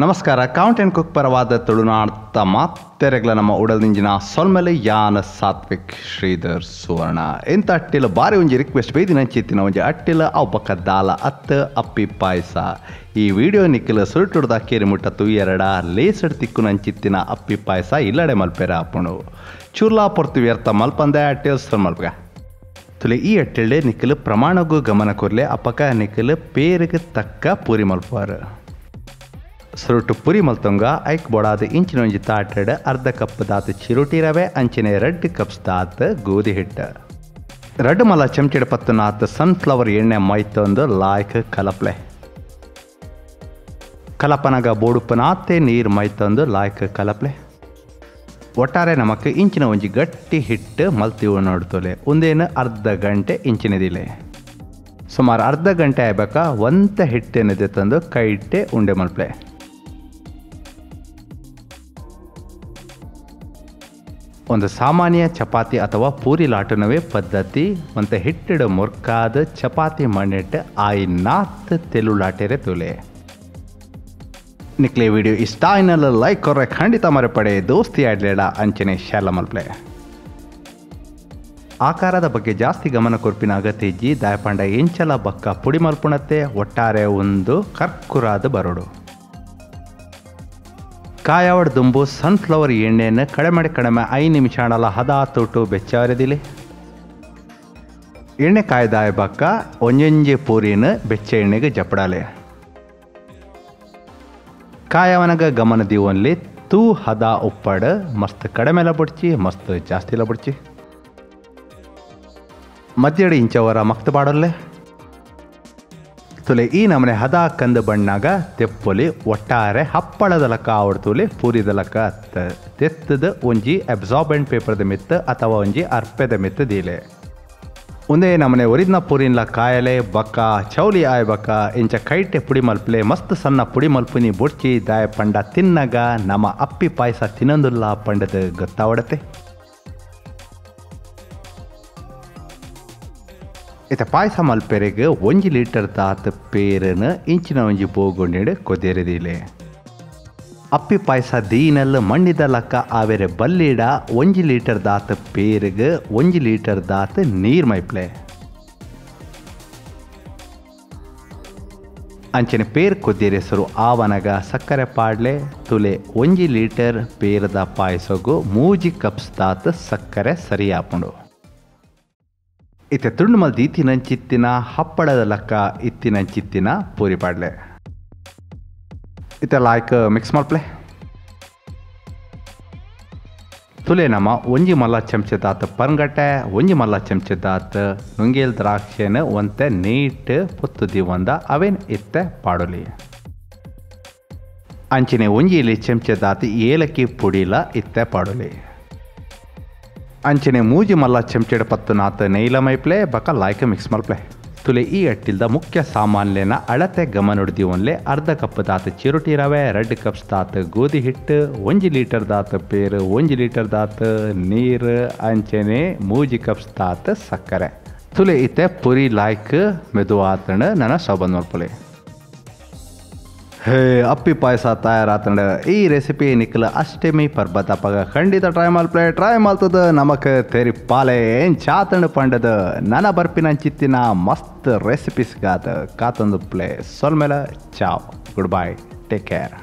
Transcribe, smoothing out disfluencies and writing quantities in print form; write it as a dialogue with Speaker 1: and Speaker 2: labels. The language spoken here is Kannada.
Speaker 1: ನಮಸ್ಕಾರ ಕೌಂಟ್ ಆ್ಯಂಡ್ ಕುಕ್ ಪರವಾದ ತುಳುನಾಡ್ತ ಮಾತೆರೆಗ್ಲ ನಮ್ಮ ಉಡಲ್ದಿಂಜಿನ ಸೊಲ್ಮೆಲೆ ಯಾನ ಸಾತ್ವಿಕ್ ಶ್ರೀಧರ್ ಸುವರ್ಣ ಎಂತ ಅಟ್ಟಿಲ ಬಾರಿ ಒಂಜಿ ರಿಕ್ವೆಸ್ಟ್ ಬೈದಿನ ಚಿತ್ತಿನ ಒಂಜಿ ಅಟ್ಟಿಲ ಅವು ಬಕ್ಕ ದಾಲ ಅತ್ತ ಅಪ್ಪಿ ಪಾಯಸ ಈ ವಿಡಿಯೋ ನಿಕ್ಕಿಲ ಸುರುಟುಡ್ದ ಕೇರಿ ಮುಟ್ಟ ತುಯ್ಯರಡ ಲೇಸಡ್ ತಿಕ್ಕು ನಂಚಿತ್ತಿನ ಅಪ್ಪಿ ಪಾಯಸ ಇಲ್ಲಡೆ ಮಲ್ಪೆರ ಅಪ್ಪುಣು ಚೂರ್ಲಾ ಪೊರ್ತು ವ್ಯರ್ಥ ಮಲ್ಪಂದೆ ಅಟ್ಟಿಲ್ ಸೊಲ್ ಮಲ್ಪಗ ತುಲೆ ಈ ಅಟ್ಟಿಲ್ಡೆ ನಿಕ್ಕಿಲು ಪ್ರಮಾಣಗೂ ಗಮನ ಕೊರ್ಲೆ ಅಪ್ಪಕ ನಿಕ್ಕಿಲು ಪೇರಿಗೆ ತಕ್ಕ ಪೂರಿ ಮಲ್ಪಾರು ಸುರುಟು ಪುರಿ ಮಲ್ತೊಂಗ ಐಕ್ ಬೊಡಾದ ಇಂಚಿನ ಒಂಜಿ ತಾಟಡ್ ಅರ್ಧ ಕಪ್ ದಾತ ಚಿರುಟಿ ರವೆ ಅಂಚಿನ 2 ಕಪ್ಸ್ ದಾತ ಗೋಧಿ ಹಿಟ್ಟು 2 ಮಲ ಚಮಚೆಡ್ ಪತ್ತು ನಾತ್ ಸನ್ಫ್ಲವರ್ ಎಣ್ಣೆ ಮೈತೊಂದು ಲಾಯ್ಕ್ ಕಲಪ್ಲೆ ಕಲಪನಗ ಬೋಡುಪನಾತೆ ನೀರು ಮೈತೊಂದು ಲಾಯ್ಕ್ ಕಲಪ್ಲೆ ಒಟ್ಟಾರೆ ನಮಕ್ ಇಂಚಿನ ಒಂಜಿ ಗಟ್ಟಿ ಹಿಟ್ಟು ಮಲ್ತಿವು ನೋಡ್ತೋಲೆ ಒಂದೇನು ಅರ್ಧ ಗಂಟೆ ಇಂಚಿನದಿಲೆ ಸುಮಾರು ಅರ್ಧ ಗಂಟೆ ಆಗ್ಬೇಕ ಒಂತ ಹಿಟ್ಟೇನಿದೆ ತಂದು ಕೈ ಇಟ್ಟೆ ಉಂಡೆ ಮಲ್ಪ್ಲೆ ಒಂದು ಸಾಮಾನ್ಯ ಚಪಾತಿ ಅಥವಾ ಪೂರಿ ಲಾಟನವೇ ಪದ್ಧತಿ ಒಂದು ಹಿಟ್ಟಿಡ ಮುರ್ಕಾದ ಚಪಾತಿ ಮಣ್ಣಿಟ್ಟು ಆಯಿ ನಾತ್ ತೆಲು ಲಾಟೆರೆ ತುಲೆ ನಿಕ್ಲೆ ವಿಡಿಯೋ ಇಷ್ಟ ಆಯ್ನಲ್ಲ ಲೈಕ್ ಕೊರ್ರೆ ಖಂಡಿತ ಮರೆಪಡೆ ದೋಸ್ತಿ ಆಡ್ಲೇಡ ಅಂಚನೆ ಶಾಲ ಮಲ್ಪ್ಲೆ ಆಕಾರದ ಬಗ್ಗೆ ಜಾಸ್ತಿ ಗಮನ ಕೊರ್ಪಿನ ಅಗತ್ಯ ಇಜ್ಜಿ ದಾಯಪಂಡ ಎಂಚಲ ಬಕ್ಕ ಪುಡಿ ಮಲ್ಪುಣತೆ ಒಟ್ಟಾರೆ ಒಂದು ಕರ್ಕುರಾದ ಬರೋಡು ಕಾಯಾವಡ್ ದುಂಬು ಸನ್ಫ್ಲವರ್ ಎಣ್ಣೆಯನ್ನು ಕಡಿಮೆ 5 ನಿಮಿಷ ಹದ ತೊಟ್ಟು ಬೆಚ್ಚವರೆದಿಲಿ ಎಣ್ಣೆ ಕಾಯ್ದಾಯ ಬಕ್ಕ ಒಂಜೊಂಜೆ ಪೂರಿನ ಬೆಚ್ಚ ಎಣ್ಣೆಗೆ ಜಪಡಾಲೆ ಕಾಯವನಗ ಗಮನ ದೀವನ್ಲಿ ತೂ ಹದ ಉಪ್ಪಡ ಮಸ್ತ್ ಕಡಿಮೆಲ ಬುಡ್ಚಿ ಮಸ್ತ್ ಜಾಸ್ತಿಲ ಬುಡ್ಚಿ ಮಧ್ಯಡಿ ಇಂಚವರ ಮಕ್ತ ಬಾಡಲ್ಲೆ ತುಲೆ ಈ ನಮನೆ ಹದ ಕಂದು ಬಣ್ಣಾಗ ತೆಪ್ಪೊಲಿ ಒಟ್ಟಾರೆ ಹಪ್ಪಳದ ಲಕ್ಕ ಆವಡ್ತುಲೆ ಪೂರಿದ ಲಕ್ಕ ತೆತ್ತದ ಒಂಜಿ ಅಬ್ಸಾರ್ಬೆಂಟ್ ಪೇಪರ್ದ ಮಿತ್ತ ಅಥವಾ ಒಂಜಿ ಅರ್ಪೆದ ಮಿತ್ತ ದೀಲೆ ಒಂದೇ ನಮನೆ ಒರಿದ್ನ ಪೂರಿನ್ಲ ಕಾಯಲೆ ಬಕ್ಕ ಚೌಲಿ ಆಯ್ ಬಕ್ಕ ಇಂಚ ಕೈಟೆ ಪುಡಿ ಮಲ್ಪಲೆ ಮಸ್ತ್ ಸಣ್ಣ ಪುಡಿ ಮಲ್ಪುನಿ ಬುಡ್ಚಿ ದಾಯ ಪಂಡ ತಿನ್ನಗ ನಮ್ಮ ಅಪ್ಪಿ ಪಾಯಸ ತಿನ್ನೊಂದುಲ್ಲ ಪಂಡದ ಗೊತ್ತಾವಡತೆ ಇತ ಪಾಯಸ ಮಲ್ಪೆರೆಗೆ 1 ಲೀಟರ್ ದಾತ ಪೇರನ ಇಂಚಿನ ಒಂಜಿ ಬೋಗೊಂಡಿಡು ಕೊದೆರೆದಿಲೆ ಅಪ್ಪಿ ಪಾಯಸ ದೀನಲ್ ಮಣ್ಣಿದ ಲಕ್ಕ ಆವೆರೆ ಬಲ್ಲಿಡ 1 ಲೀಟರ್ ದಾತ ಪೇರಿಗೆ 1 ಲೀಟರ್ ದಾತ ನೀರ್ ಮೈಪ್ಲೆ ಅಂಚನೆ ಪೇರ್ ಕೊದ್ದಿರೆ ಹೆಸರು ಆವನಗ ಸಕ್ಕರೆ ಪಾಡ್ಲೆ ತುಲೆ 1 ಲೀಟರ್ ಪೇರದ ಪಾಯಸಗೂ 3 ಕಪ್ಸ್ ದಾತ ಸಕ್ಕರೆ ಸರಿಯಾಪುಂಡು ಇತ್ತೆ ತುಂಡು ಮಲ್ದಿ ಇತ್ತಿನಂಚಿತ್ತಿನ ಹಪ್ಪಳದ ಲಕ್ಕ ಇತ್ತಿನಂಚಿತ್ತಿನ ಪೂರಿ ಪಾಡ್ಲೆ ಇತ್ತೆ ಲಾಯ್ಕ್ ಮಿಕ್ಸ್ ಮಲ್ಪ್ಲೆ ತುಲೆ ನಮ ಒಂಜಿ ಮಲ್ಲ ಚಮಚದಾತ ಪರ್ಗಟ್ಟೆ ಒಂಜಿ ಮಲ್ಲ ಚಮಚದಾತ ನುಂಗೇಲ್ ದ್ರಾಕ್ಷೆನ ಒಂತೆ ನೀಟ್ ಪೊತ್ತು ದಿವಂದ ಅವೇನ್ ಇತ್ತೆ ಪಾಡೋಲಿ ಅಂಚಿನ ಒಂಜಿ ಇಲ್ಲಿ ಚಮಚದಾತ ಏಲಕ್ಕಿ ಪುಡಿಲ ಇತ್ತೆ ಪಾಡೋಲಿ ಅಂಚನೆ ಮೂಜಿ ಮಲ್ಲ ಚಮಚೆಡ ಪತ್ತು ನಾತ ನೈಲ ಮೈಪ್ಲೆ ಬಕ ಲಾಯ್ಕ ಮಿಕ್ಸ್ ಮಲ್ಪ್ಲೆ ತುಲೆ ಈ ಅಟ್ಟಿಲ್ದ ಮುಖ್ಯ ಸಾಮಾನ್ಯನ ಅಳತೆ ಗಮನ ಹಿಡ್ದಿವನ್ಲೆ ಅರ್ಧ ಕಪ್ ದಾತ ಚಿರುಟಿ ರವೆ 2 ಕಪ್ಸ್ ದಾತ ಗೋಧಿ ಹಿಟ್ಟು 1 ಲೀಟರ್ ದಾತ ಪೇರು 1 ಲೀಟರ್ ದಾತ ನೀರು ಅಂಚನೆ 3 ಕಪ್ಸ್ ದಾತ ಸಕ್ಕರೆ ತುಲೆ ಇತ್ತೆ ಪುರಿ ಲಾಯ್ಕ್ ಮೆದುವಾತಣ ನನ್ನ ಸೌಬಂದ್ ಮಲ್ಪಲೆ ಹೇ ಅಪ್ಪಿ ಪಾಯಸ ತಯಾರಾತಂಡ ಈ ರೆಸಿಪಿ ನಿಕ್ಕಲ ಅಷ್ಟೇ ಮೀ ಪರ್ಬತ ಪಗ ಖಂಡಿತ ಟ್ರೈ ಮಲ್ತದ ನಮಕ್ ತೆರಿ ಪಾಲೆ ಏನ್ ಚಾತಂಡ ಪಂಡದ ನನ ಬರ್ಪಿನ ಚಿತ್ತಿನ ಮಸ್ತ್ ರೆಸಿಪೀಸ್ಗಾದ ಕಾತೊಂದು ಪ್ಲೇ ಸೊಲ್ ಮೇಲೆ ಚಾವ್ ಗುಡ್ ಬೈ ಟೇಕ್ ಕೇರ್